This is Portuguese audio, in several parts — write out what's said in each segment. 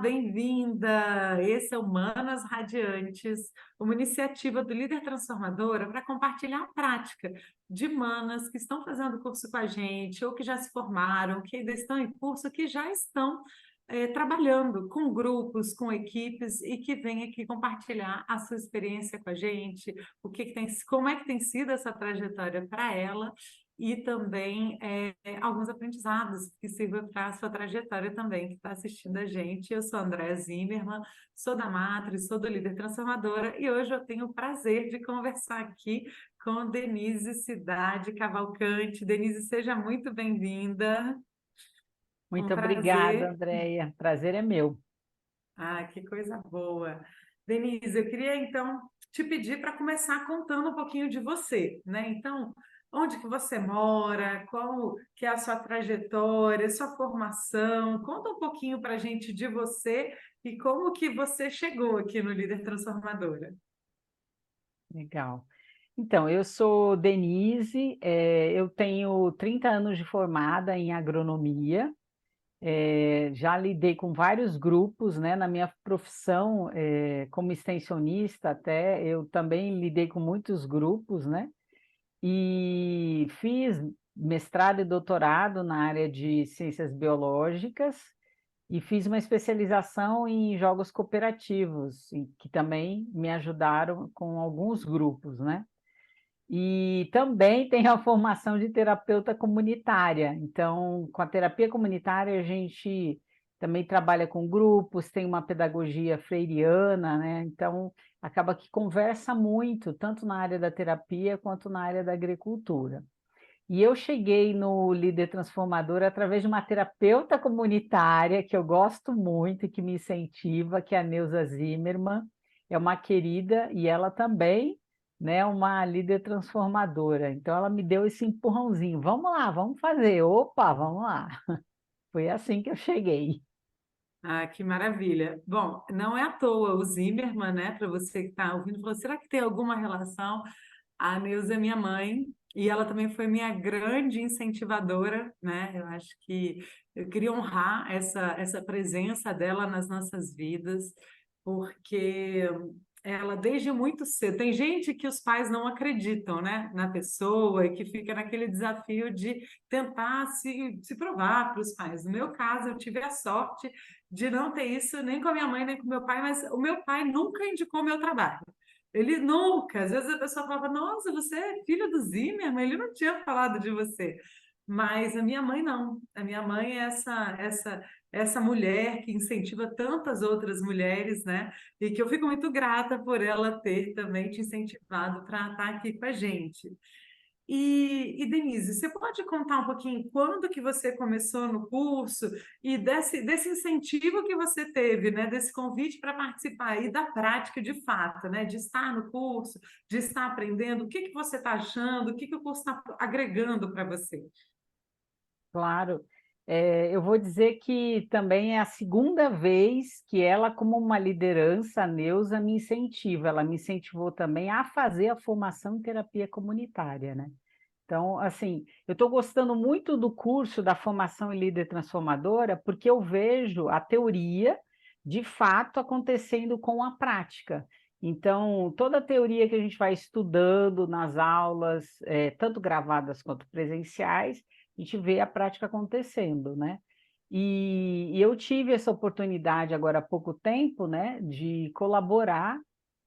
bem-vinda! Esse é o Manas Radiantes, uma iniciativa do Líder Transformadora para compartilhar a prática de manas que estão fazendo curso com a gente, ou que já se formaram, que ainda estão em curso, que já estão trabalhando com grupos, com equipes e que vêm aqui compartilhar a sua experiência com a gente, como é que tem sido essa trajetória para ela e também alguns aprendizados que sirvam para a sua trajetória também, que está assistindo a gente. Eu sou a Andréa Zimmermann, sou da Matrix, sou do Líder Transformadora e hoje eu tenho o prazer de conversar aqui com Denise Cidade Cavalcante. Denise, seja muito bem-vinda. Um Muito obrigada, prazer. Andréia. Prazer é meu. Ah, que coisa boa. Denise, eu queria então te pedir para começar contando um pouquinho de você, né? Então, onde que você mora, qual que é a sua trajetória, sua formação? Conta um pouquinho para a gente de você e como que você chegou aqui no Líder Transformadora. Legal. Então, eu sou Denise, eu tenho 30 anos de formada em agronomia, já lidei com vários grupos, né? Na minha profissão, como extensionista até, eu também lidei com muitos grupos, né? E fiz mestrado e doutorado na área de ciências biológicas, e fiz uma especialização em jogos cooperativos, que também me ajudaram com alguns grupos, né? E também tenho a formação de terapeuta comunitária. Então, com a terapia comunitária, a gente também trabalha com grupos, tem uma pedagogia freiriana, né? Então, acaba que conversa muito, tanto na área da terapia quanto na área da agricultura. E eu cheguei no Líder Transformador através de uma terapeuta comunitária que eu gosto muito e que me incentiva, que é a Neuza Zimmermann, é uma querida e ela também, né, é uma líder transformadora. Então ela me deu esse empurrãozinho, vamos lá, vamos fazer, opa, vamos lá. Foi assim que eu cheguei. Ah, que maravilha. Bom, não é à toa o Zimmermann, né? Para você que está ouvindo, falou, será que tem alguma relação? A Neuza é minha mãe e ela também foi minha grande incentivadora, né? Eu acho que eu queria honrar essa presença dela nas nossas vidas, porque ela desde muito cedo. Tem gente que os pais não acreditam, né, na pessoa e que fica naquele desafio de tentar se provar para os pais. No meu caso, eu tive a sorte de não ter isso nem com a minha mãe, nem com o meu pai, mas o meu pai nunca indicou meu trabalho. Ele nunca, às vezes a pessoa falava, nossa, você é filho do Zimmermann, ele não tinha falado de você. Mas a minha mãe não. A minha mãe é essa mulher que incentiva tantas outras mulheres, né? E que eu fico muito grata por ela ter também te incentivado para estar aqui com a gente. E Denise, você pode contar um pouquinho quando que você começou no curso e desse incentivo que você teve, né, desse convite para participar e da prática de fato, né, de estar no curso, de estar aprendendo, o que que você está achando, o que que o curso está agregando para você? Claro. Eu vou dizer que também é a segunda vez que ela, como uma liderança, a Neuza, me incentiva. Ela me incentivou também a fazer a formação em terapia comunitária, né? Então, assim, eu estou gostando muito do curso da formação em líder transformadora, porque eu vejo a teoria, de fato, acontecendo com a prática. Então, toda a teoria que a gente vai estudando nas aulas, tanto gravadas quanto presenciais, a gente vê a prática acontecendo, né? E eu tive essa oportunidade agora há pouco tempo, né, de colaborar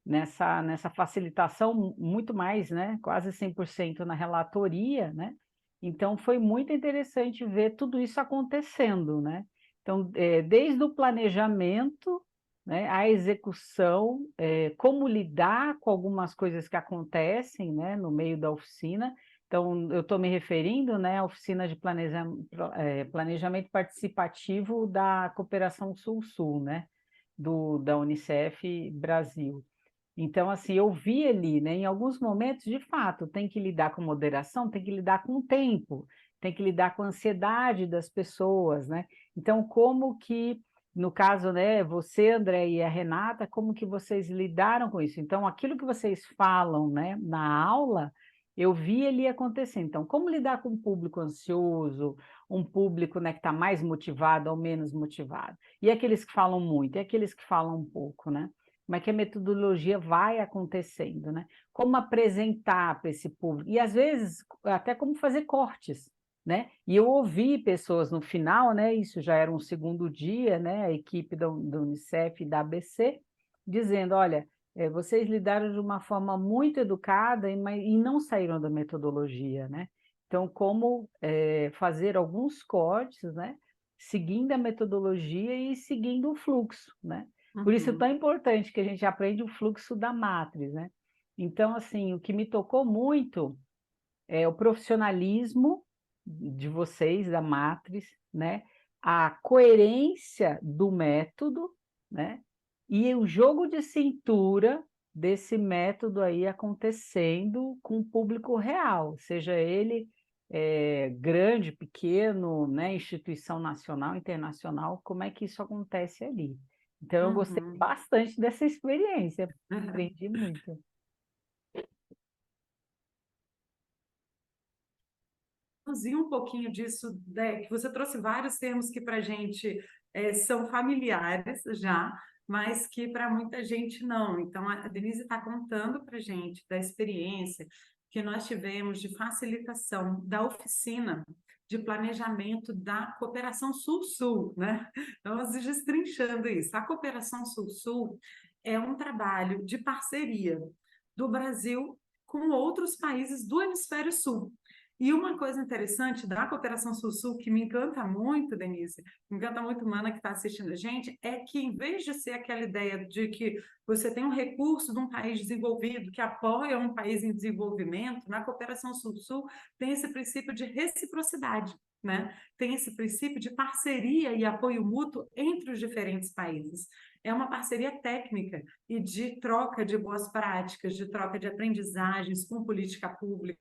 nessa facilitação muito mais, né, quase 100% na relatoria, né? Então foi muito interessante ver tudo isso acontecendo, né? Então, desde o planejamento, né, a execução, como lidar com algumas coisas que acontecem, né, no meio da oficina. Então, eu estou me referindo, né, à oficina de planejamento participativo da Cooperação Sul-Sul, né, da Unicef Brasil. Então, assim, eu vi ali, né, em alguns momentos, de fato, tem que lidar com moderação, tem que lidar com o tempo, tem que lidar com a ansiedade das pessoas, né? Então, como que, no caso, né, você, André, e a Renata, como que vocês lidaram com isso? Então, aquilo que vocês falam, né, na aula, eu vi ele acontecer. Então, como lidar com um público ansioso, um público, né, que está mais motivado ou menos motivado? E aqueles que falam muito, e aqueles que falam um pouco, né? Como é que a metodologia vai acontecendo, né? Como apresentar para esse público? E, às vezes, até como fazer cortes, né? E eu ouvi pessoas no final, né? Isso já era um segundo dia, né? A equipe do Unicef e da ABC, dizendo, olha, vocês lidaram de uma forma muito educada e não saíram da metodologia, né? Então, como fazer alguns cortes, né? Seguindo a metodologia e seguindo o fluxo, né? Por isso é tão Uhum. importante que a gente aprende o fluxo da matriz, né? Então, assim, o que me tocou muito é o profissionalismo de vocês, da matriz, né? A coerência do método, né? E o jogo de cintura desse método aí acontecendo com o público real, seja ele grande, pequeno, né? Instituição nacional, internacional, como é que isso acontece ali. Então, eu gostei Uhum. bastante dessa experiência, aprendi muito. Reduzir um pouquinho disso, né, que você trouxe vários termos que para a gente são familiares já, mas que para muita gente não. Então, a Denise está contando para a gente da experiência que nós tivemos de facilitação da oficina de planejamento da Cooperação Sul-Sul, né? Então, vamos destrinchando isso. A Cooperação Sul-Sul é um trabalho de parceria do Brasil com outros países do Hemisfério Sul. E uma coisa interessante da Cooperação Sul-Sul, que me encanta muito, Denise, me encanta muito, Mana, que está assistindo a gente, é que, em vez de ser aquela ideia de que você tem um recurso de um país desenvolvido que apoia um país em desenvolvimento, na Cooperação Sul-Sul tem esse princípio de reciprocidade, né? Tem esse princípio de parceria e apoio mútuo entre os diferentes países. É uma parceria técnica e de troca de boas práticas, de troca de aprendizagens com política pública,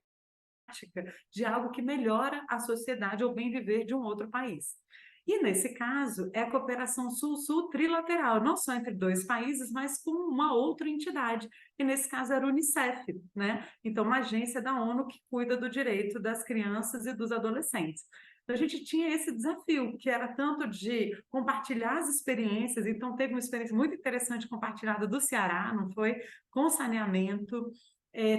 de algo que melhora a sociedade ou bem viver de um outro país. E, nesse caso, é a cooperação Sul-Sul trilateral, não só entre dois países, mas com uma outra entidade, que nesse caso era a Unicef, né? Então, uma agência da ONU que cuida do direito das crianças e dos adolescentes. Então, a gente tinha esse desafio, que era tanto de compartilhar as experiências, então teve uma experiência muito interessante compartilhada do Ceará, não foi? Com saneamento,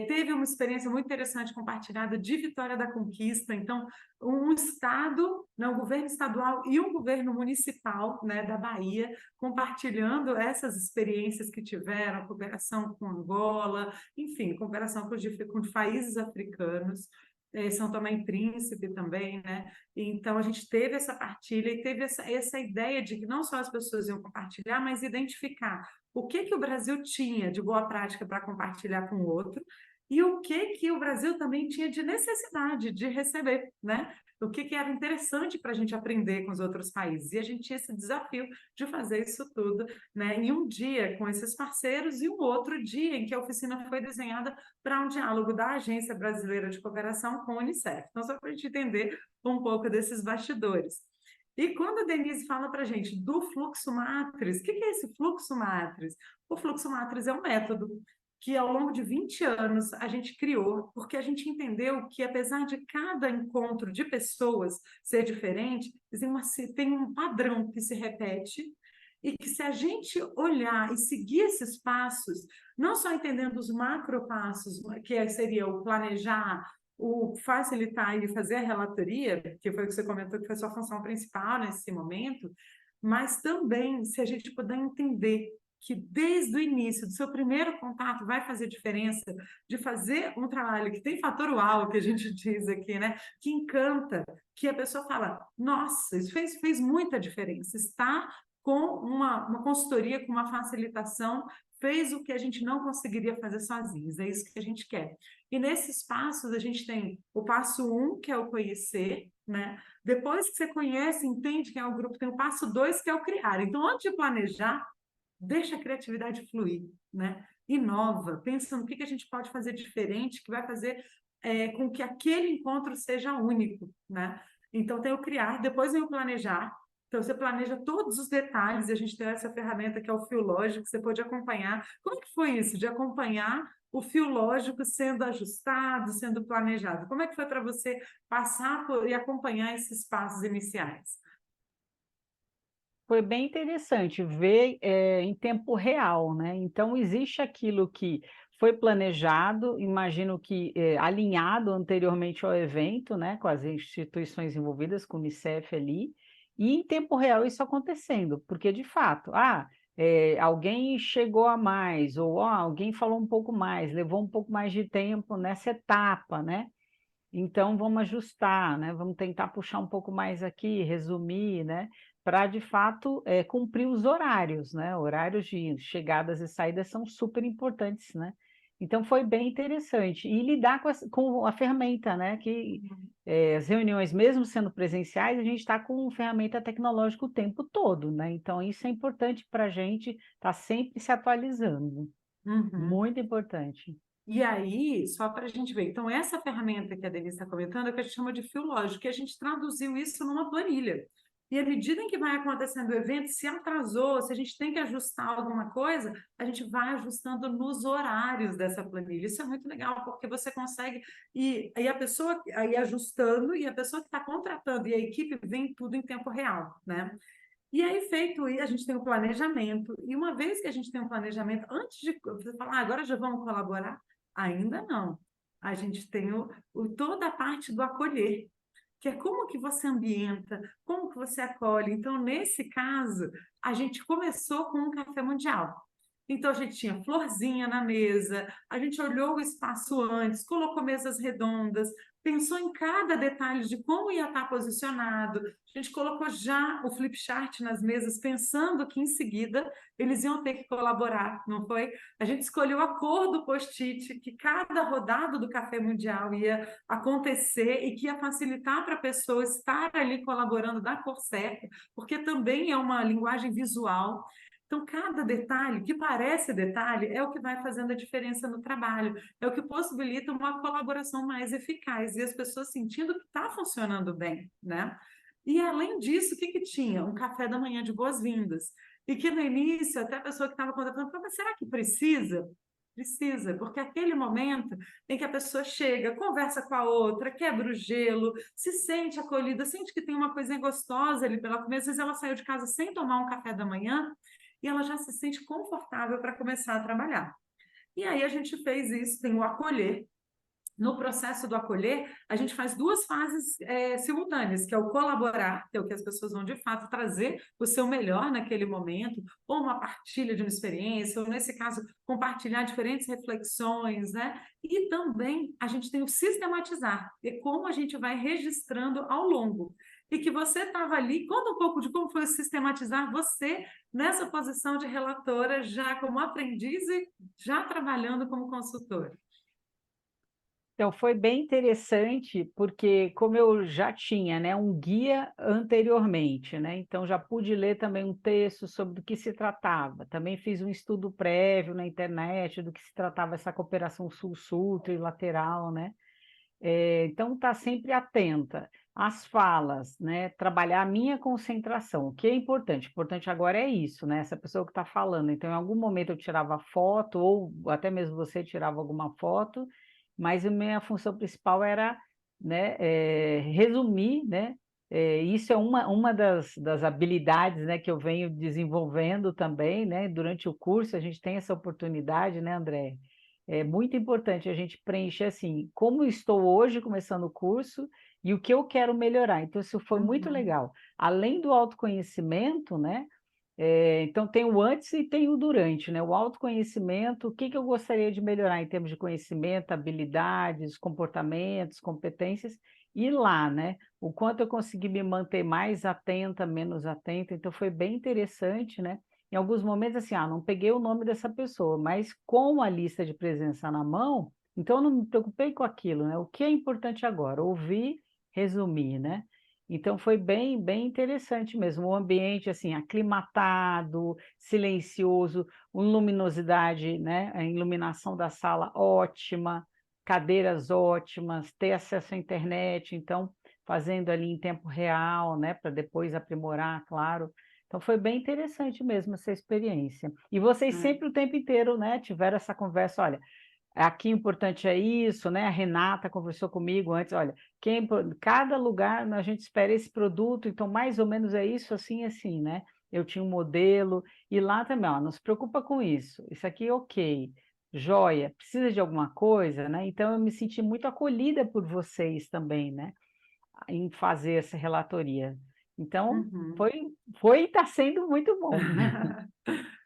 teve uma experiência muito interessante compartilhada de Vitória da Conquista, então um estado, né, um governo estadual e um governo municipal, né, da Bahia, compartilhando essas experiências que tiveram, cooperação com Angola, enfim, cooperação com países africanos, São Tomé e Príncipe também, né? Então a gente teve essa partilha e teve essa ideia de que não só as pessoas iam compartilhar, mas identificar o que o Brasil tinha de boa prática para compartilhar com o outro e o que o Brasil também tinha de necessidade de receber, né? O que era interessante para a gente aprender com os outros países. E a gente tinha esse desafio de fazer isso tudo, né, em um dia com esses parceiros e um outro dia em que a oficina foi desenhada para um diálogo da Agência Brasileira de Cooperação com a Unicef. Então, só para a gente entender um pouco desses bastidores. E quando a Denise fala para a gente do fluxo matriz, o que é esse fluxo matriz? O fluxo matriz é um método que, ao longo de 20 anos, a gente criou, porque a gente entendeu que, apesar de cada encontro de pessoas ser diferente, tem um padrão que se repete e que, se a gente olhar e seguir esses passos, não só entendendo os macropassos, que seria o planejar, o facilitar e fazer a relatoria, que foi o que você comentou que foi sua função principal nesse momento, mas também se a gente puder entender que desde o início do seu primeiro contato vai fazer diferença de fazer um trabalho que tem fator uau, que a gente diz aqui, né? Que encanta, que a pessoa fala, nossa, isso fez muita diferença, está com uma consultoria, com uma facilitação, fez o que a gente não conseguiria fazer sozinhos, é isso que a gente quer. E nesses passos, a gente tem o passo 1, que é o conhecer, né? Depois que você conhece, entende quem é o grupo, tem o passo 2, que é o criar. Então, antes de planejar, deixa a criatividade fluir, né? Inova, pensa no que a gente pode fazer diferente, que vai fazer com que aquele encontro seja único, né? Então, tem o criar, depois vem o planejar. Então, você planeja todos os detalhes, e a gente tem essa ferramenta que é o Fio Lógico, que você pode acompanhar. Como que foi isso, de acompanhar o fio lógico sendo ajustado, sendo planejado. Como é que foi para você passar e acompanhar esses passos iniciais? Foi bem interessante ver, em tempo real, né. Então existe aquilo que foi planejado, imagino que, alinhado anteriormente ao evento, né, com as instituições envolvidas, com o Unicef ali, e em tempo real isso acontecendo, porque de fato, alguém chegou a mais, ou alguém falou um pouco mais, levou um pouco mais de tempo nessa etapa, né. Então vamos ajustar, né, vamos tentar puxar um pouco mais aqui, resumir, né, para de fato, cumprir os horários, né, horários de chegadas e saídas são super importantes, né. Então foi bem interessante. E lidar com a ferramenta, né, que, as reuniões mesmo sendo presenciais, a gente está com ferramenta tecnológica o tempo todo, né, então isso é importante para a gente estar sempre se atualizando, Uhum. muito importante. E aí, só para a gente ver, então essa ferramenta que a Denise está comentando é o que a gente chama de fio lógico, que a gente traduziu isso numa planilha. E à medida em que vai acontecendo o evento, se atrasou, se a gente tem que ajustar alguma coisa, a gente vai ajustando nos horários dessa planilha. Isso é muito legal, porque você consegue e a pessoa aí ajustando, e a pessoa que está contratando e a equipe vem tudo em tempo real, né? E aí, feito isso, a gente tem o planejamento. E uma vez que a gente tem um planejamento, antes de você falar, agora já vamos colaborar, ainda não. A gente tem toda a parte do acolher, que é como que você ambienta, como que você acolhe. Então, nesse caso, a gente começou com um café mundial. Então, a gente tinha florzinha na mesa, a gente olhou o espaço antes, colocou mesas redondas, pensou em cada detalhe de como ia estar posicionado. A gente colocou já o flip chart nas mesas, pensando que em seguida eles iam ter que colaborar, não foi? A gente escolheu a cor do post-it, que cada rodada do Café Mundial ia acontecer e que ia facilitar para a pessoa estar ali colaborando da cor certa, porque também é uma linguagem visual. Então, cada detalhe, que parece detalhe, é o que vai fazendo a diferença no trabalho, é o que possibilita uma colaboração mais eficaz e as pessoas sentindo que está funcionando bem, né? E além disso, o que que tinha? Um café da manhã de boas-vindas. E que no início, até a pessoa que estava contratando falou, mas será que precisa? Precisa, porque é aquele momento em que a pessoa chega, conversa com a outra, quebra o gelo, se sente acolhida, sente que tem uma coisinha gostosa ali pela comer. Às vezes ela saiu de casa sem tomar um café da manhã e ela já se sente confortável para começar a trabalhar. E aí a gente fez isso, tem o acolher. No processo do acolher, a gente faz duas fases simultâneas, que é o colaborar, que é o que as pessoas vão de fato trazer o seu melhor naquele momento, ou uma partilha de uma experiência, ou nesse caso, compartilhar diferentes reflexões, né? E também a gente tem o sistematizar, que é como a gente vai registrando ao longo. E que você estava ali, conta um pouco de como foi sistematizar você nessa posição de relatora, já como aprendiz e já trabalhando como consultor. Então, foi bem interessante, porque como eu já tinha, né, um guia anteriormente, né, então já pude ler também um texto sobre o que se tratava. Também fiz um estudo prévio na internet do que se tratava essa cooperação sul-sul, trilateral, né? Então, estar sempre atenta às falas, né, trabalhar a minha concentração, o que é importante. Importante agora é isso, né, essa pessoa que está falando. Então, em algum momento eu tirava foto, ou até mesmo você tirava alguma foto, mas a minha função principal era, né, resumir, né, isso é uma das habilidades, né, que eu venho desenvolvendo também, né, durante o curso, a gente tem essa oportunidade, né, André? É muito importante a gente preencher assim, como estou hoje começando o curso e o que eu quero melhorar. Então, isso foi muito Uhum. legal. Além do autoconhecimento, né? Então tem o antes e tem o durante, né? O autoconhecimento, o que que eu gostaria de melhorar em termos de conhecimento, habilidades, comportamentos, competências, e lá, né? O quanto eu consegui me manter mais atenta, menos atenta, então foi bem interessante, né? Em alguns momentos, assim, não peguei o nome dessa pessoa, mas com a lista de presença na mão, então eu não me preocupei com aquilo, né? O que é importante agora? Ouvir, resumir, né? Então foi bem interessante mesmo, o ambiente assim aclimatado, silencioso, luminosidade, né, a iluminação da sala ótima, cadeiras ótimas, ter acesso à internet, então fazendo ali em tempo real, né, para depois aprimorar, claro. Então foi bem interessante mesmo essa experiência. E vocês É. sempre o tempo inteiro, né, tiveram essa conversa, olha, aqui o importante é isso, né? A Renata conversou comigo antes, olha, cada lugar a gente espera esse produto, então mais ou menos é isso, assim, assim, né? Eu tinha um modelo, e lá também, ó, não se preocupa com isso aqui é ok, joia, precisa de alguma coisa, né? Então eu me senti muito acolhida por vocês também, né? Em fazer essa relatoria. Então, Uhum. foi e está sendo muito bom.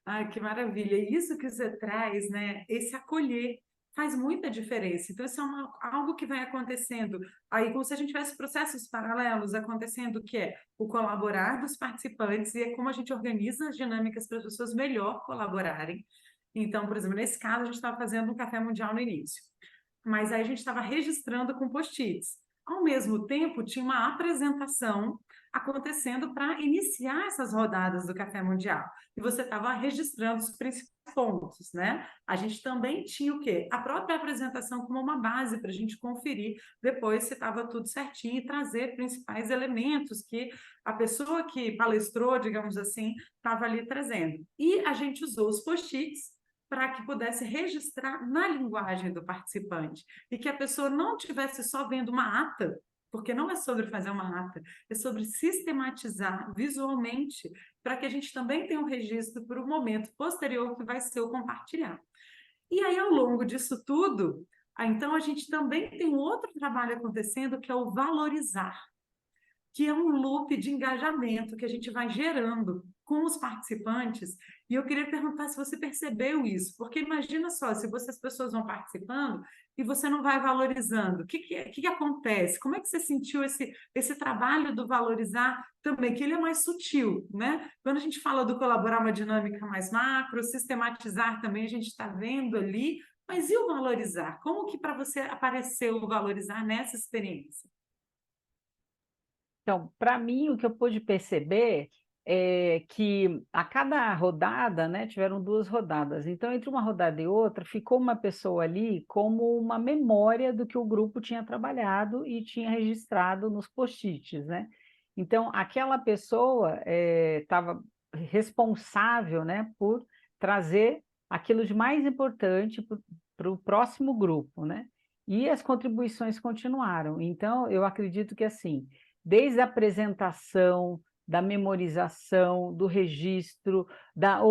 Ai, que maravilha. E isso que você traz, né? Esse acolher faz muita diferença. Então, isso é algo que vai acontecendo. Aí, como se a gente tivesse processos paralelos acontecendo, que é o colaborar dos participantes e é como a gente organiza as dinâmicas para as pessoas melhor colaborarem. Então, por exemplo, nesse caso, a gente estava fazendo um café mundial no início, mas aí a gente estava registrando com post-its. Ao mesmo tempo, tinha uma apresentação acontecendo para iniciar essas rodadas do Café Mundial. E você estava registrando os principais pontos, né? A gente também tinha o quê? A própria apresentação como uma base para a gente conferir depois se estava tudo certinho e trazer principais elementos que a pessoa que palestrou, digamos assim, estava ali trazendo. E a gente usou os post-its para que pudesse registrar na linguagem do participante e que a pessoa não tivesse só vendo uma ata, porque não é sobre fazer uma ata, é sobre sistematizar visualmente para que a gente também tenha um registro para o momento posterior que vai ser o compartilhar. E aí, ao longo disso tudo, então a gente também tem um outro trabalho acontecendo que é o valorizar, que é um loop de engajamento que a gente vai gerando com os participantes. E eu queria perguntar se você percebeu isso, porque imagina só, se você, as pessoas vão participando e você não vai valorizando, o que acontece? Como é que você sentiu esse trabalho do valorizar também, que ele é mais sutil, né? Quando a gente fala do colaborar uma dinâmica mais macro, sistematizar também, a gente está vendo ali, mas e o valorizar? Como que para você apareceu o valorizar nessa experiência? Então, para mim, o que eu pude perceber é que a cada rodada, né, tiveram 2 rodadas. Então, entre uma rodada e outra, ficou uma pessoa ali como uma memória do que o grupo tinha trabalhado e tinha registrado nos post-its, né? Então, aquela pessoa estava responsável, né, por trazer aquilo de mais importante para o próximo grupo, né? E as contribuições continuaram. Então, eu acredito que, assim, desde a apresentação, da memorização, do registro, da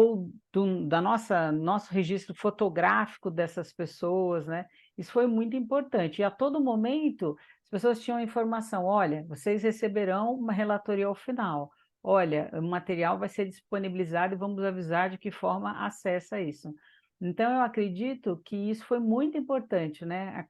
nosso registro fotográfico dessas pessoas, né? Isso foi muito importante. E a todo momento as pessoas tinham informação: olha, vocês receberão uma relatoria ao final. Olha, o material vai ser disponibilizado e vamos avisar de que forma acessa isso. Então, eu acredito que isso foi muito importante, né?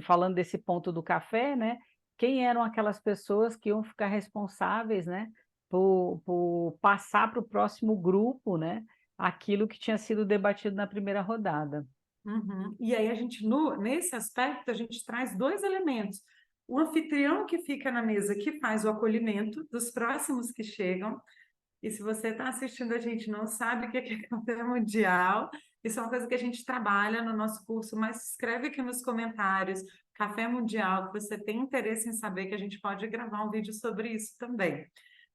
Falando desse ponto do café, né? Quem eram aquelas pessoas que iam ficar responsáveis, né, por passar para o próximo grupo, né, aquilo que tinha sido debatido na primeira rodada. Uhum. E aí a gente, nesse aspecto, a gente traz dois elementos. O anfitrião que fica na mesa, que faz o acolhimento dos próximos que chegam. E se você está assistindo a gente e não sabe o que é café mundial, isso é uma coisa que a gente trabalha no nosso curso, mas escreve aqui nos comentários, café mundial, que você tem interesse em saber, que a gente pode gravar um vídeo sobre isso também.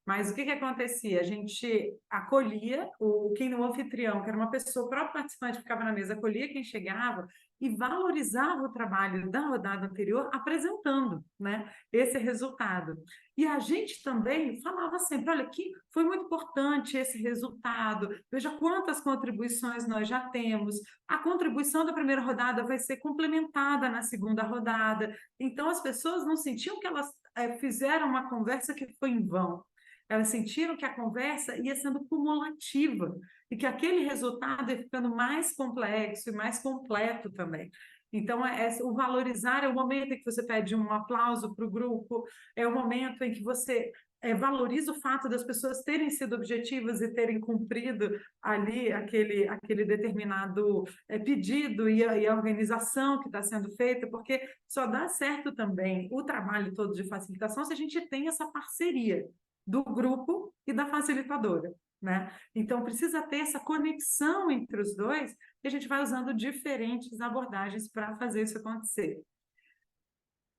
Mas o que acontecia? A gente acolhia o anfitrião, que era uma pessoa, o próprio participante ficava na mesa, acolhia quem chegava e valorizava o trabalho da rodada anterior, apresentando, né, esse resultado. E a gente também falava sempre: olha, que foi muito importante esse resultado, veja quantas contribuições nós já temos, a contribuição da primeira rodada vai ser complementada na segunda rodada. Então, as pessoas não sentiam que elas fizeram uma conversa que foi em vão. Elas sentiram que a conversa ia sendo cumulativa e que aquele resultado ia ficando mais complexo e mais completo também. Então, o valorizar é o momento em que você pede um aplauso para o grupo, é o momento em que você valoriza o fato das pessoas terem sido objetivas e terem cumprido ali aquele determinado pedido e a organização que está sendo feita, porque só dá certo também o trabalho todo de facilitação se a gente tem essa parceria do grupo e da facilitadora, né? Então, precisa ter essa conexão entre os dois e a gente vai usando diferentes abordagens para fazer isso acontecer.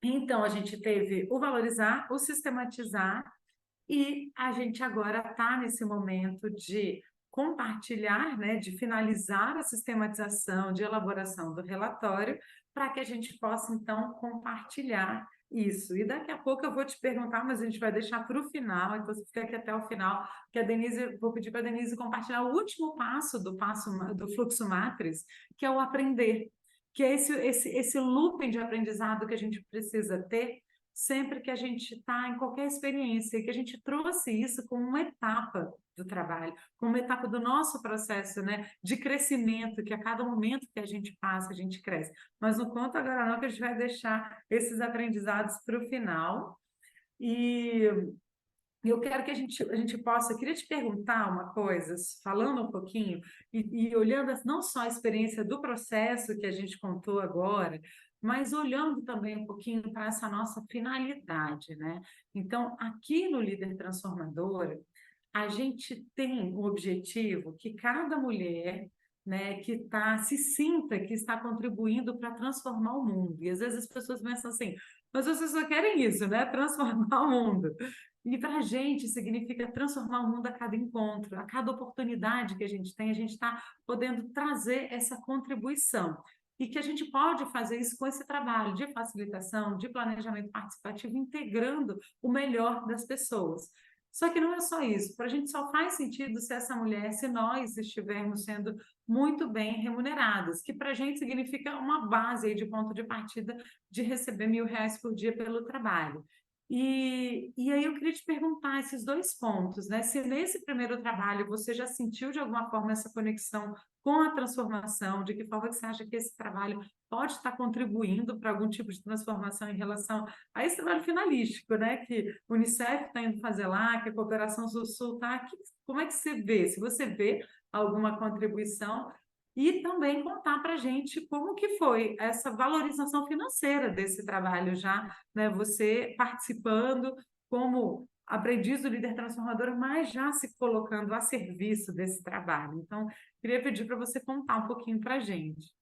Então, a gente teve o valorizar, o sistematizar, e a gente agora está nesse momento de compartilhar, né, de finalizar a sistematização, de elaboração do relatório, para que a gente possa, então, compartilhar isso. E daqui a pouco eu vou te perguntar, mas a gente vai deixar para o final, então você fica aqui até o final, que a Denise, vou pedir para a Denise compartilhar o último passo do fluxo matrix, que é o aprender, que é esse looping de aprendizado que a gente precisa ter sempre que a gente está em qualquer experiência, e que a gente trouxe isso como uma etapa do trabalho, como uma etapa do nosso processo, né, de crescimento, que a cada momento que a gente passa, a gente cresce. Mas não conta agora não, que a gente vai deixar esses aprendizados para o final. E eu quero que a gente possa, eu queria te perguntar uma coisa, falando um pouquinho, e olhando não só a experiência do processo que a gente contou agora, mas olhando também um pouquinho para essa nossa finalidade, né? Então, aqui no Líder Transformadora, a gente tem o objetivo que cada mulher, né, se sinta que está contribuindo para transformar o mundo. E às vezes as pessoas pensam assim, mas vocês só querem isso, né? Transformar o mundo. E para a gente significa transformar o mundo a cada encontro, a cada oportunidade que a gente tem, a gente está podendo trazer essa contribuição. E que a gente pode fazer isso com esse trabalho de facilitação, de planejamento participativo, integrando o melhor das pessoas. Só que não é só isso, para a gente só faz sentido se essa mulher, se nós estivermos sendo muito bem remuneradas, que para a gente significa uma base aí de ponto de partida de receber R$ 1.000 por dia pelo trabalho. E aí eu queria te perguntar esses dois pontos, né? Se nesse primeiro trabalho você já sentiu de alguma forma essa conexão com a transformação, de que forma que você acha que esse trabalho pode estar contribuindo para algum tipo de transformação em relação a esse trabalho finalístico, né? Que o Unicef está indo fazer lá, que a Cooperação Sul-Sul está. Como é que você vê? Se você vê alguma contribuição, e também contar para a gente como que foi essa valorização financeira desse trabalho já, né? Você participando como aprendiz do líder transformador, mas já se colocando a serviço desse trabalho. Então, queria pedir para você contar um pouquinho para a gente.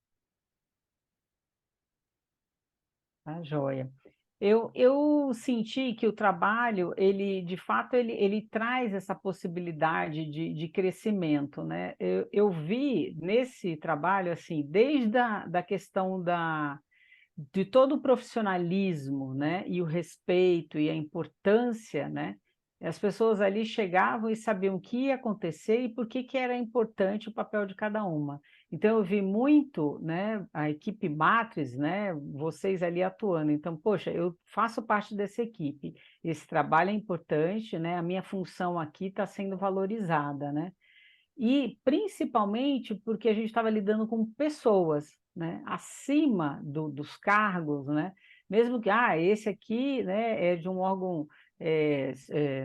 Tá, joia. Eu senti que o trabalho, ele, de fato, ele traz essa possibilidade de crescimento, né? Eu vi nesse trabalho, assim, desde da questão de todo o profissionalismo, né? E o respeito e a importância, né? As pessoas ali chegavam e sabiam o que ia acontecer e por que era importante o papel de cada uma. Então, eu vi muito, né, a equipe Matrix, né, vocês ali atuando. Então, poxa, eu faço parte dessa equipe. Esse trabalho é importante, né, a minha função aqui está sendo valorizada, né? E principalmente porque a gente estava lidando com pessoas, né, acima dos cargos, né? Mesmo que, esse aqui, né, é de um órgão,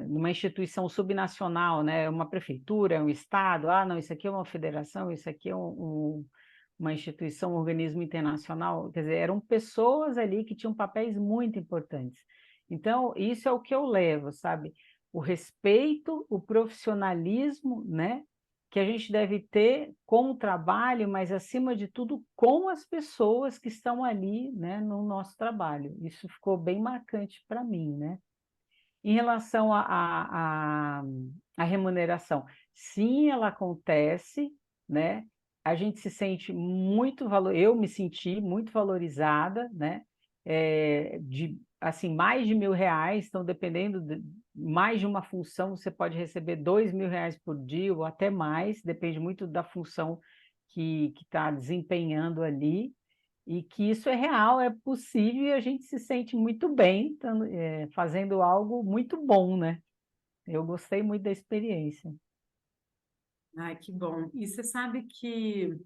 numa instituição subnacional, né, uma prefeitura, é um estado, não, isso aqui é uma federação, isso aqui é uma instituição, um organismo internacional, quer dizer, eram pessoas ali que tinham papéis muito importantes. Então, isso é o que eu levo, sabe? O respeito, o profissionalismo, né, que a gente deve ter com o trabalho, mas, acima de tudo, com as pessoas que estão ali, né, no nosso trabalho. Isso ficou bem marcante para mim, né? Em relação à remuneração, sim, ela acontece, né? A gente se sente muito eu me senti muito valorizada, né? Assim, mais de R$ 1.000, então, dependendo mais de uma função, você pode receber R$ 2.000 por dia ou até mais, depende muito da função que está desempenhando ali, e que isso é real, é possível, e a gente se sente muito bem fazendo algo muito bom, né? Eu gostei muito da experiência. Ai, que bom. E você sabe que,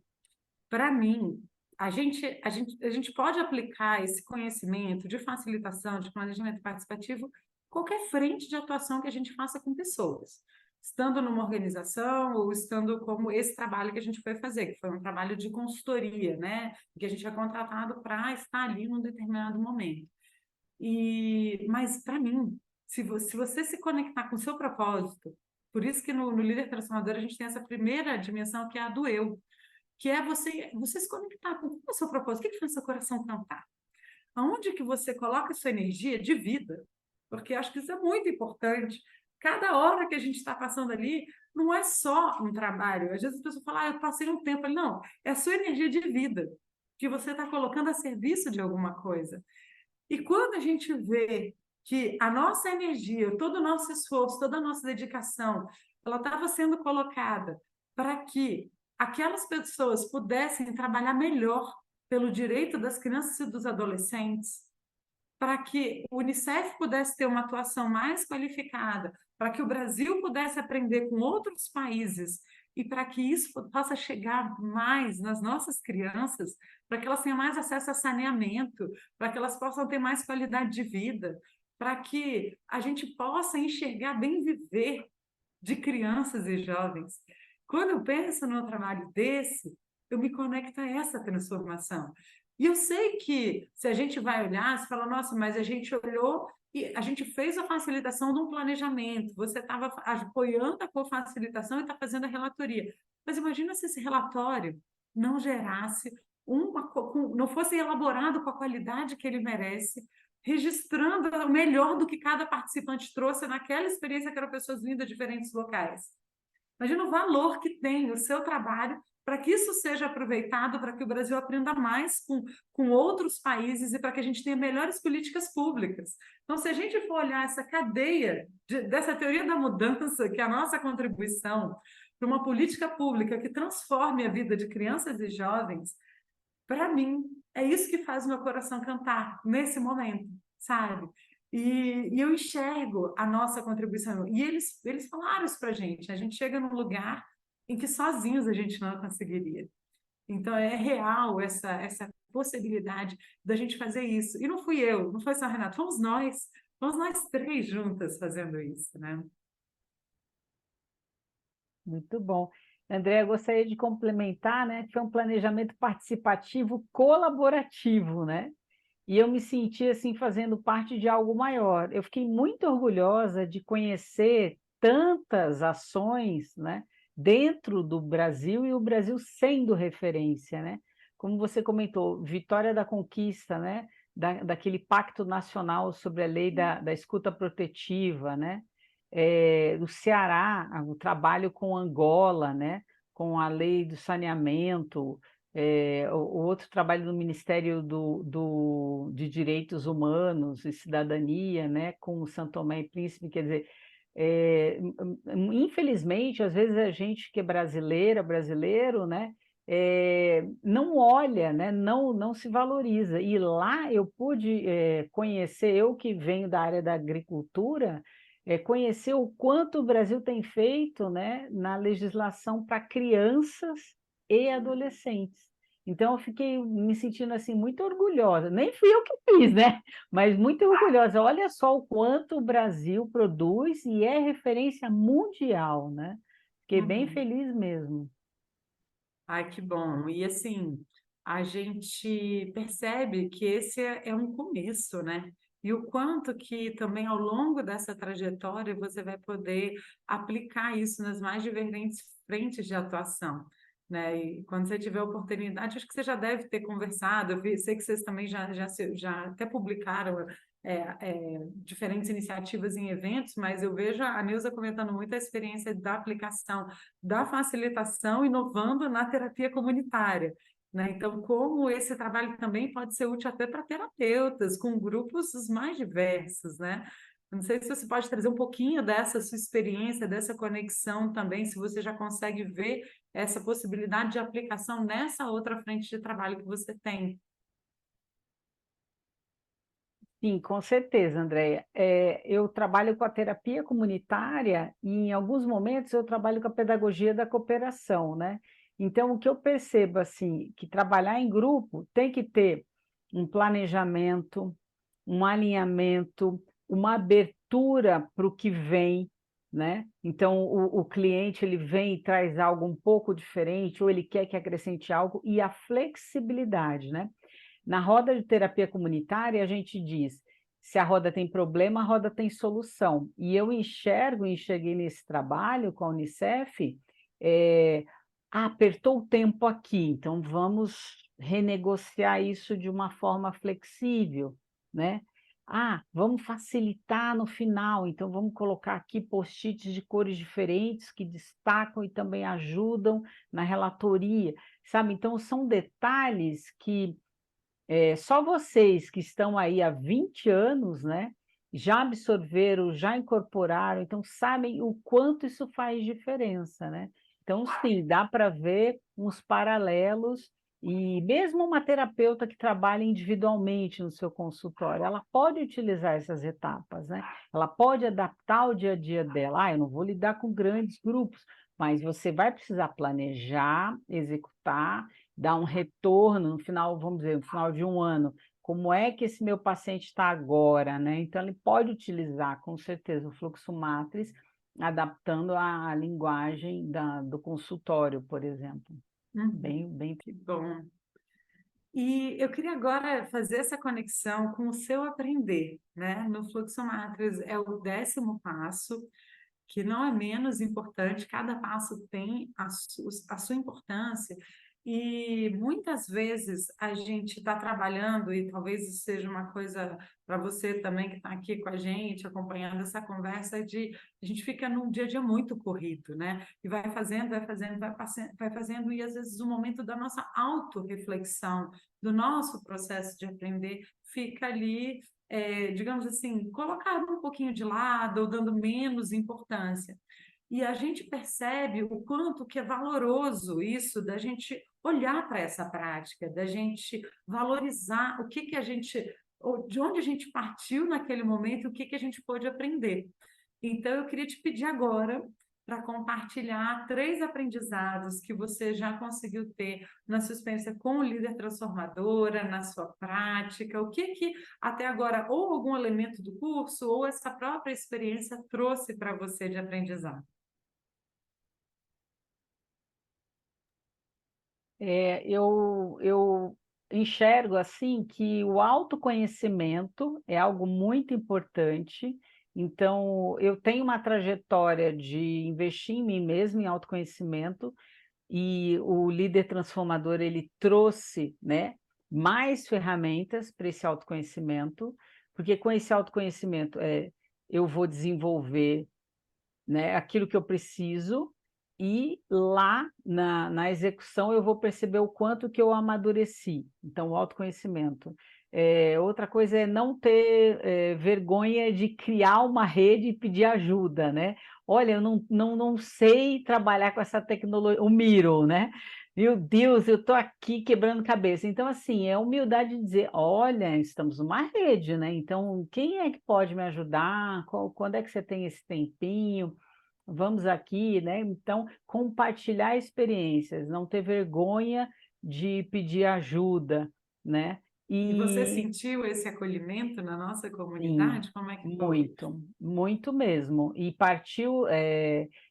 para mim, a gente pode aplicar esse conhecimento de facilitação, de planejamento participativo, qualquer frente de atuação que a gente faça com pessoas, estando numa organização ou estando como esse trabalho que a gente foi fazer, que foi um trabalho de consultoria, né? Que a gente é contratado para estar ali num determinado momento. Mas, para mim, se você se conectar com o seu propósito, por isso que no Líder Transformador a gente tem essa primeira dimensão, que é a do eu, que é você se conectar com o seu propósito, o que faz seu coração cantar? Aonde que você coloca a sua energia de vida? Porque eu acho que isso é muito importante. cada hora que a gente está passando ali não é só um trabalho. Às vezes as pessoas falam, eu passei um tempo ali. Não, é a sua energia de vida, que você está colocando a serviço de alguma coisa. E quando a gente vê que a nossa energia, todo o nosso esforço, toda a nossa dedicação, ela estava sendo colocada para que aquelas pessoas pudessem trabalhar melhor pelo direito das crianças e dos adolescentes, para que o Unicef pudesse ter uma atuação mais qualificada, para que o Brasil pudesse aprender com outros países e para que isso possa chegar mais nas nossas crianças, para que elas tenham mais acesso a saneamento, para que elas possam ter mais qualidade de vida, para que a gente possa enxergar bem viver de crianças e jovens. Quando eu penso num trabalho desse, eu me conecto a essa transformação. E eu sei que se a gente vai olhar, você fala, nossa, mas a gente olhou e a gente fez a facilitação de um planejamento, você estava apoiando a cofacilitação e está fazendo a relatoria. Mas imagina se esse relatório não gerasse não fosse elaborado com a qualidade que ele merece, registrando o melhor do que cada participante trouxe naquela experiência que eram pessoas vindas de diferentes locais. Imagina o valor que tem o seu trabalho para que isso seja aproveitado, para que o Brasil aprenda mais com outros países e para que a gente tenha melhores políticas públicas. Então, se a gente for olhar essa cadeia dessa teoria da mudança, que é a nossa contribuição para uma política pública que transforme a vida de crianças e jovens, para mim, é isso que faz meu coração cantar nesse momento, sabe? E eu enxergo a nossa contribuição. E eles falaram isso para a gente chega num lugar em que sozinhos a gente não conseguiria. Então, é real essa possibilidade da gente fazer isso. E não fui eu, não foi só o Renato, fomos nós três juntas fazendo isso, né? Muito bom. André, eu gostaria de complementar, né, que foi um planejamento participativo colaborativo, né? E eu me senti assim fazendo parte de algo maior. Eu fiquei muito orgulhosa de conhecer tantas ações, né, dentro do Brasil e o Brasil sendo referência, né? Como você comentou, Vitória da Conquista, né, daquele pacto nacional sobre a lei da escuta protetiva, né? Do Ceará, o trabalho com Angola, né, com a lei do saneamento, o outro trabalho do Ministério de Direitos Humanos e Cidadania, né, com o São Tomé e Príncipe, quer dizer, infelizmente, às vezes a gente que é brasileira, brasileiro, né, não olha, né, não se valoriza. E lá eu pude conhecer, eu que venho da área da agricultura, conhecer o quanto o Brasil tem feito, né, na legislação para crianças e adolescentes. Então, eu fiquei me sentindo assim muito orgulhosa. Nem fui eu que fiz, né? Mas muito orgulhosa. Olha só o quanto o Brasil produz e é referência mundial, né? Fiquei bem Uhum. feliz mesmo. Ai, que bom. E assim, a gente percebe que esse é um começo, né? E o quanto que também ao longo dessa trajetória você vai poder aplicar isso nas mais diferentes frentes de atuação, né? E quando você tiver oportunidade, acho que você já deve ter conversado, sei que vocês também já até publicaram diferentes iniciativas em eventos, mas eu vejo a Neuza comentando muito a experiência da aplicação da facilitação, inovando na terapia comunitária. Né? Então, como esse trabalho também pode ser útil até para terapeutas, com grupos os mais diversos, né? Não sei se você pode trazer um pouquinho dessa sua experiência, dessa conexão também, se você já consegue ver essa possibilidade de aplicação nessa outra frente de trabalho que você tem. Sim, com certeza, Andréia. Eu trabalho com a terapia comunitária e, em alguns momentos, eu trabalho com a pedagogia da cooperação, né? Então, o que eu percebo, assim, que trabalhar em grupo tem que ter um planejamento, um alinhamento, uma abertura para o que vem, né? Então, o cliente, ele vem e traz algo um pouco diferente, ou ele quer que acrescente algo, e a flexibilidade, né? Na roda de terapia comunitária, a gente diz, se a roda tem problema, a roda tem solução. E eu enxerguei nesse trabalho com a Unicef, apertou o tempo aqui, então vamos renegociar isso de uma forma flexível, né? Ah, vamos facilitar no final, então vamos colocar aqui post-its de cores diferentes que destacam e também ajudam na relatoria, sabe? Então são detalhes que só vocês que estão aí há 20 anos, né, já absorveram, já incorporaram, então sabem o quanto isso faz diferença, né? Então, sim, dá para ver uns paralelos, e mesmo uma terapeuta que trabalha individualmente no seu consultório, ela pode utilizar essas etapas, né? Ela pode adaptar o dia a dia dela. Ah, eu não vou lidar com grandes grupos, mas você vai precisar planejar, executar, dar um retorno no final, vamos dizer, no final de um ano, como é que esse meu paciente está agora, né? Então, ele pode utilizar, com certeza, o fluxo matrix, adaptando a linguagem do consultório, por exemplo. Uhum, Bem. que bom. E eu queria agora fazer essa conexão com o seu aprender, né? No Fluxo Matrix é o 10º passo, que não é menos importante, cada passo tem a sua importância, e muitas vezes a gente está trabalhando, e talvez isso seja uma coisa para você também que está aqui com a gente, acompanhando essa conversa, a gente fica num dia a dia muito corrido, né? E vai fazendo, e às vezes o momento da nossa autorreflexão, do nosso processo de aprender, fica ali digamos assim, colocado um pouquinho de lado ou dando menos importância. E a gente percebe o quanto que é valoroso isso da gente olhar para essa prática, da gente valorizar o que que a gente, de onde a gente partiu naquele momento, o que que a gente pôde aprender. Então, eu queria te pedir agora para compartilhar 3 aprendizados que você já conseguiu ter na sua experiência com o líder transformadora, na sua prática, o que que até agora ou algum elemento do curso ou essa própria experiência trouxe para você de aprendizado. Eu enxergo assim que o autoconhecimento é algo muito importante. Então, eu tenho uma trajetória de investir em mim mesmo, em autoconhecimento, e o líder transformador ele trouxe, né, mais ferramentas para esse autoconhecimento, porque com esse autoconhecimento eu vou desenvolver, né, aquilo que eu preciso, e lá na execução eu vou perceber o quanto que eu amadureci. Então, o autoconhecimento. Outra coisa é não ter vergonha de criar uma rede e pedir ajuda, né? Olha, eu não sei trabalhar com essa tecnologia, o Miro, né? Meu Deus, eu estou aqui quebrando cabeça. Então, assim, é humildade de dizer, olha, estamos numa rede, né? Então, quem é que pode me ajudar? Quando é que você tem esse tempinho? Vamos aqui, né? Então, compartilhar experiências, não ter vergonha de pedir ajuda, né? E você E sentiu esse acolhimento na nossa sim, comunidade? Como é que foi? muito, muito mesmo. E partiu,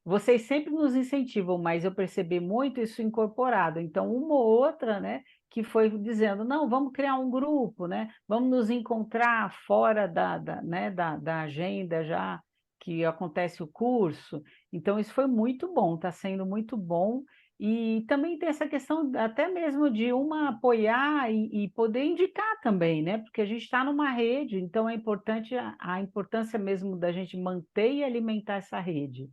vocês sempre nos incentivam, mas eu percebi muito isso incorporado. Então, uma ou outra, né, que foi dizendo, não, vamos criar um grupo, né? Vamos nos encontrar fora da agenda já que acontece o curso. Então, isso foi muito bom, está sendo muito bom. E também tem essa questão até mesmo de uma apoiar e poder indicar também, né? Porque a gente está numa rede, então é importante a importância mesmo da gente manter e alimentar essa rede.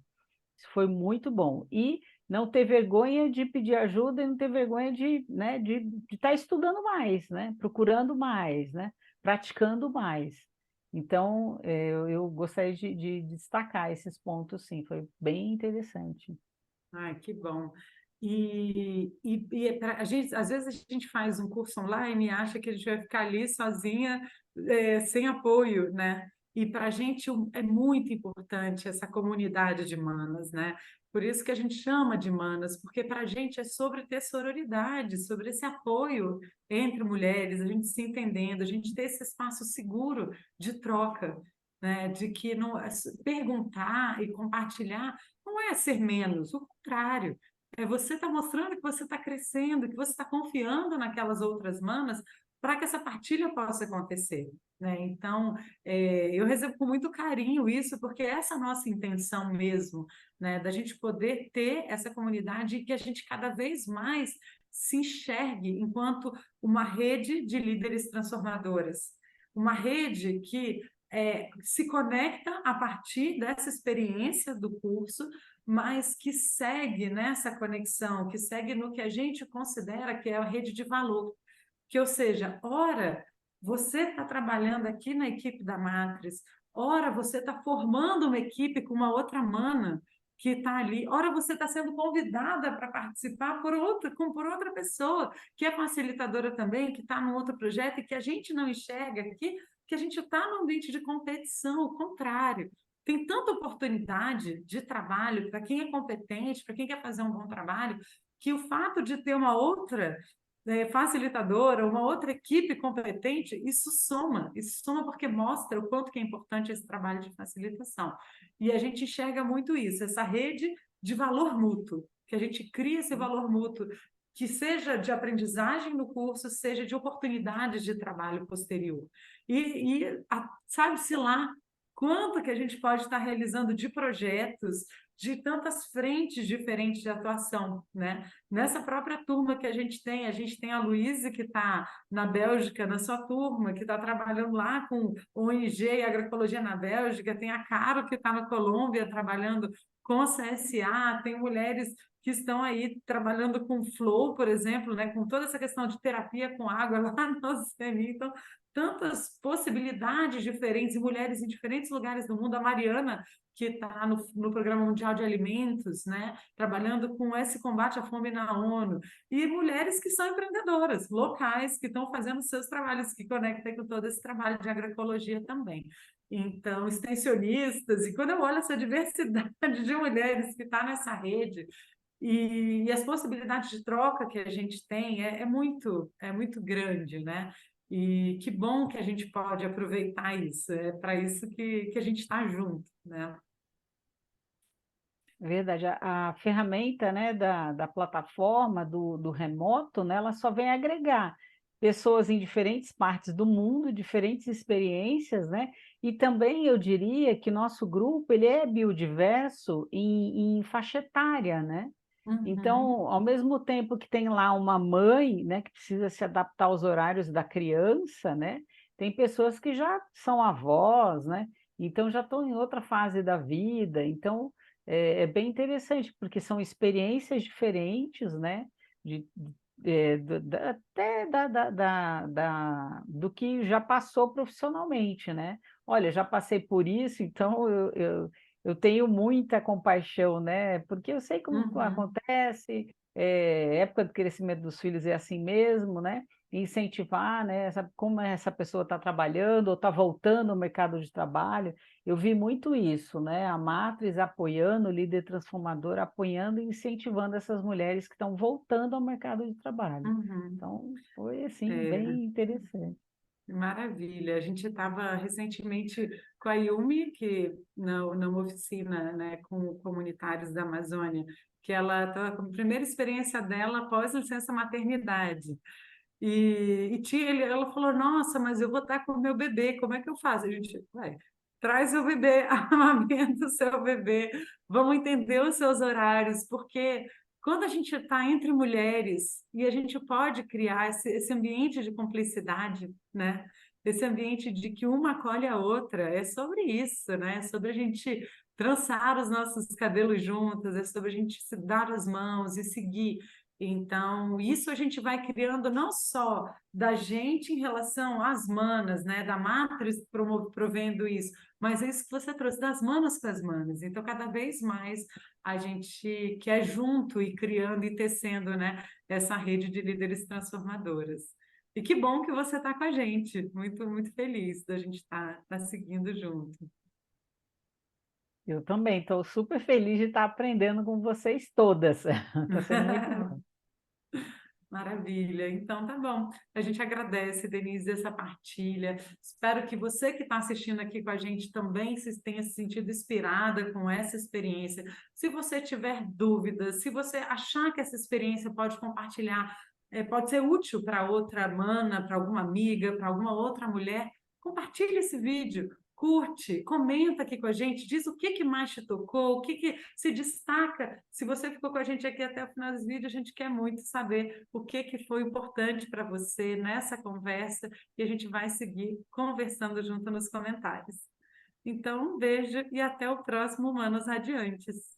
Isso foi muito bom. E não ter vergonha de pedir ajuda e não ter vergonha de, né, de estar estudando mais, né? Procurando mais, né? Praticando mais. Então, eu gostaria de destacar esses pontos, sim, foi bem interessante. Ai, que bom. A gente, às vezes a gente faz um curso online e acha que a gente vai ficar ali sozinha, sem apoio, né? E para a gente é muito importante essa comunidade de manas, né? Por isso que a gente chama de manas, porque para a gente é sobre ter sororidade, sobre esse apoio entre mulheres, a gente se entendendo, a gente ter esse espaço seguro de troca, né? De que não, perguntar e compartilhar não é ser menos, o contrário. É você está mostrando que você está crescendo, que você está confiando naquelas outras manas para que essa partilha possa acontecer. Né? Então, eu recebo com muito carinho isso, porque essa é a nossa intenção mesmo, né? Da gente poder ter essa comunidade e que a gente cada vez mais se enxergue enquanto uma rede de líderes transformadoras. uma rede que se conecta a partir dessa experiência do curso, mas que segue nessa conexão, que segue no que a gente considera que é a rede de valor. Que, ou seja, ora, você está trabalhando aqui na equipe da Matrix, ora, você está formando uma equipe com uma outra mana que está ali, ora, você está sendo convidada para participar por outra pessoa, que é facilitadora também, que está num outro projeto e que a gente não enxerga aqui, que a gente está num ambiente de competição, o contrário. Tem tanta oportunidade de trabalho para quem é competente, para quem quer fazer um bom trabalho, que o fato de ter uma outra facilitadora, uma outra equipe competente, isso soma porque mostra o quanto que é importante esse trabalho de facilitação. E a gente enxerga muito isso, essa rede de valor mútuo, que a gente cria esse valor mútuo, que seja de aprendizagem no curso, seja de oportunidades de trabalho posterior. Sabe-se lá quanto que a gente pode estar realizando de projetos, de tantas frentes diferentes de atuação, né? Nessa própria turma que a gente tem a Luísa, que está na Bélgica, na sua turma, que está trabalhando lá com ONG e agroecologia na Bélgica, tem a Caro, que está na Colômbia, trabalhando com CSA, tem mulheres que estão aí trabalhando com flow, por exemplo, né, com toda essa questão de terapia com água lá no Oceania. Então, tantas possibilidades diferentes, e mulheres em diferentes lugares do mundo. A Mariana, que está no Programa Mundial de Alimentos, né, trabalhando com esse combate à fome na ONU, e mulheres que são empreendedoras, locais, que estão fazendo seus trabalhos, que conectam com todo esse trabalho de agroecologia também. Então, extensionistas, e quando eu olho essa diversidade de mulheres que está nessa rede, e as possibilidades de troca que a gente tem é muito grande, né? E que bom que a gente pode aproveitar isso, é para isso que a gente está junto, né? Verdade, a ferramenta, né, da plataforma, do remoto, né, ela só vem agregar pessoas em diferentes partes do mundo, diferentes experiências, né, e também eu diria que nosso grupo ele é biodiverso em faixa etária, né? Uhum, Então, ao mesmo tempo que tem lá uma mãe, né, que precisa se adaptar aos horários da criança, né, tem pessoas que já são avós, né, então já estão em outra fase da vida, então é bem interessante, porque são experiências diferentes, né, de, até do que já passou profissionalmente, né? Olha, já passei por isso, então eu tenho muita compaixão, né? Porque eu sei como uhum, acontece, época do crescimento dos filhos é assim mesmo, né? Incentivar, né? Como essa pessoa está trabalhando ou está voltando ao mercado de trabalho. Eu vi muito isso, né? A Matriz apoiando, o líder transformador apoiando e incentivando essas mulheres que estão voltando ao mercado de trabalho. uhum. Então, foi assim, É, bem interessante. maravilha. A gente estava recentemente com a Yumi, que numa oficina, né, com comunitários da Amazônia, que ela estava com a primeira experiência dela após licença maternidade. Ela falou, nossa, mas eu vou estar com o meu bebê, como é que eu faço? A gente, vai, traz o bebê, amamenta o seu bebê, vamos entender os seus horários, porque quando a gente está entre mulheres e a gente pode criar esse ambiente de cumplicidade, né? Esse ambiente de que uma acolhe a outra, é sobre isso, né? É sobre a gente trançar os nossos cabelos juntas, é sobre a gente se dar as mãos e seguir. Então, isso a gente vai criando não só da gente em relação às manas, né, da matriz provendo isso, mas é isso que você trouxe das manas para as manas. Então, cada vez mais a gente quer junto e criando e tecendo, né, essa rede de líderes transformadoras. E que bom que você está com a gente. Muito, muito feliz da gente estar seguindo junto. Eu também estou super feliz de estar aprendendo com vocês todas. Está sendo muito bom. Maravilha. Então, tá bom. A gente agradece, Denise, essa partilha. Espero que você que está assistindo aqui com a gente também tenha se sentido inspirada com essa experiência. Se você tiver dúvidas, se você achar que essa experiência pode compartilhar, pode ser útil para outra mana, para alguma amiga, para alguma outra mulher, compartilhe esse vídeo. curte, comenta aqui com a gente, diz o que mais te tocou, o que se destaca. Se você ficou com a gente aqui até o final desse vídeo, a gente quer muito saber o que foi importante para você nessa conversa e a gente vai seguir conversando junto nos comentários. Então, um beijo e até o próximo Humanos Radiantes.